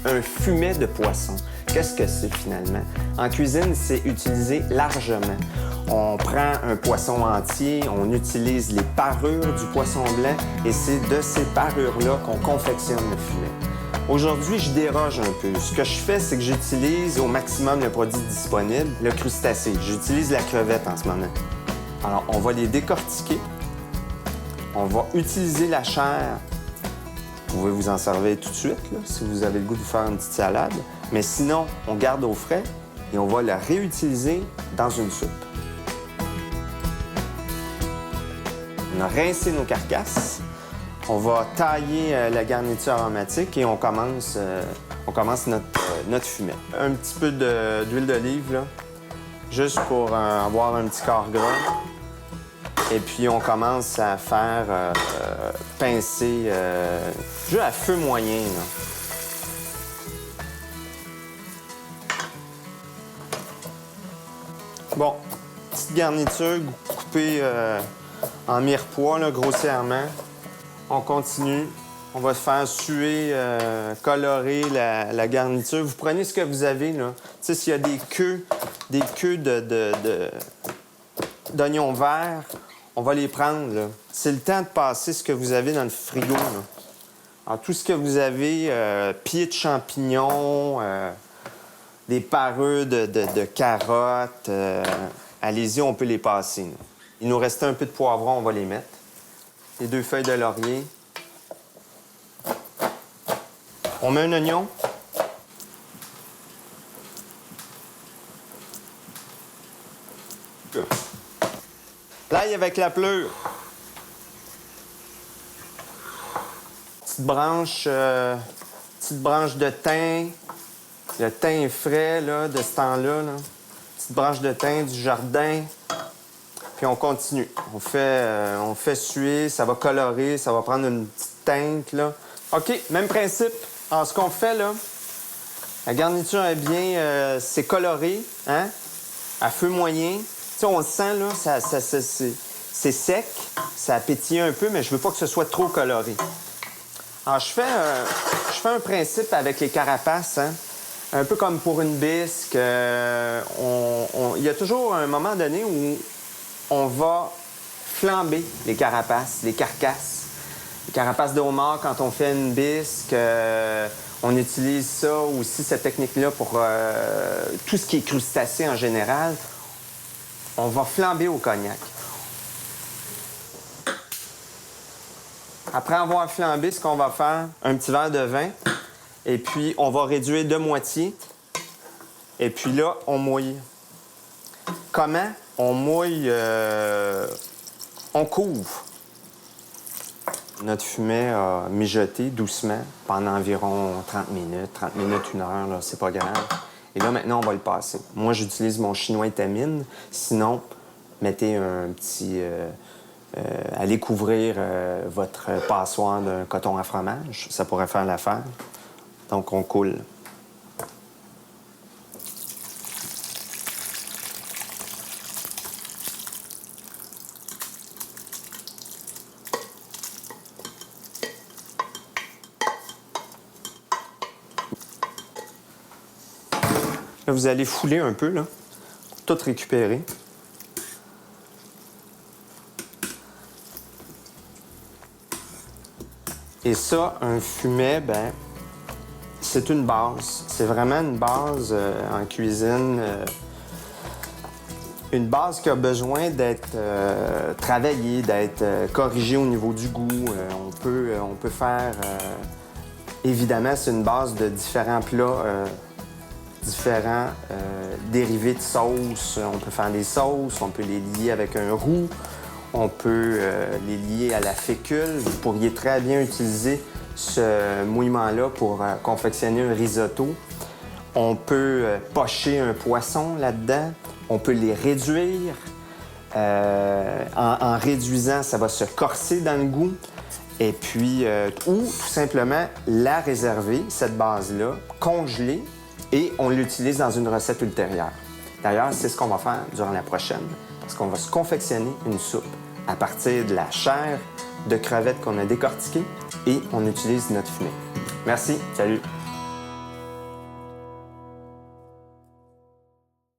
Un fumet de poisson. Qu'est-ce que c'est finalement? En cuisine, c'est utilisé largement. On prend un poisson entier, on utilise les parures du poisson blanc et c'est de ces parures-là qu'on confectionne le fumet. Aujourd'hui, je déroge un peu. Ce que je fais, c'est que j'utilise au maximum le produit disponible, le crustacé. J'utilise la crevette en ce moment. Alors, on va les décortiquer. On va utiliser la chair. Vous pouvez vous en servir tout de suite, là, si vous avez le goût de faire une petite salade. Mais sinon, on garde au frais et on va la réutiliser dans une soupe. On a rincé nos carcasses. On va tailler la garniture aromatique et on commence notre fumet. Un petit peu d'huile d'olive, là, juste pour avoir un petit quart gras. Et puis, on commence à faire pincer juste à feu moyen, là. Bon, petite garniture coupée en mirepoix, là, grossièrement. On continue. On va faire suer, colorer la garniture. Vous prenez ce que vous avez, là. Tu sais, s'il y a des queues d'oignons verts, on va les prendre, là. C'est le temps de passer ce que vous avez dans le frigo, là. Alors, tout ce que vous avez, pieds de champignons, des parures de carottes, allez-y, on peut les passer, là. Il nous restait un peu de poivron, on va les mettre. Les 2 feuilles de laurier. On met un oignon. L'ail avec la pleure. Petite branche de thym. Le thym est frais, là, de ce temps-là, là. Petite branche de thym du jardin. Puis on continue. On fait suer, ça va colorer, ça va prendre une petite teinte, là. OK, même principe. Alors, ce qu'on fait, là, la garniture est bien... c'est coloré, hein? À feu moyen. Tu sais, on le sent, là, c'est sec, ça pétille un peu, mais je veux pas que ce soit trop coloré. Alors, je fais un principe avec les carapaces, hein? Un peu comme pour une bisque. Il y a toujours un moment donné où on va flamber les carapaces, les carcasses. Les carapaces de homard, quand on fait une bisque, on utilise ça aussi, cette technique-là, pour tout ce qui est crustacé en général. On va flamber au cognac. Après avoir flambé, ce qu'on va faire, un petit verre de vin, et puis on va réduire de moitié. Et puis là, on mouille. Comment? On mouille, on couvre. Notre fumet a mijoté doucement pendant environ 30 minutes, 1 heure, là, c'est pas grave. Et là, maintenant, on va le passer. Moi, j'utilise mon chinois étamine. Sinon, mettez un petit... allez couvrir votre passoire d'un coton à fromage. Ça pourrait faire l'affaire. Donc, on coule. Là, vous allez fouler un peu, là, pour tout récupérer. Et ça, un fumet, ben, c'est une base. C'est vraiment une base en cuisine. Une base qui a besoin d'être travaillée, d'être corrigée au niveau du goût. On peut faire... évidemment, c'est une base de différents plats, différents dérivés de sauce. On peut faire des sauces, on peut les lier avec un roux. On peut les lier à la fécule. Vous pourriez très bien utiliser ce mouillement-là pour confectionner un risotto. On peut pocher un poisson là-dedans. On peut les réduire. En réduisant, ça va se corser dans le goût. Et puis, ou tout simplement la réserver, cette base-là, congeler, et on l'utilise dans une recette ultérieure. D'ailleurs, c'est ce qu'on va faire durant la prochaine. Parce qu'on va se confectionner une soupe à partir de la chair de crevettes qu'on a décortiquée et on utilise notre fumet. Merci, salut!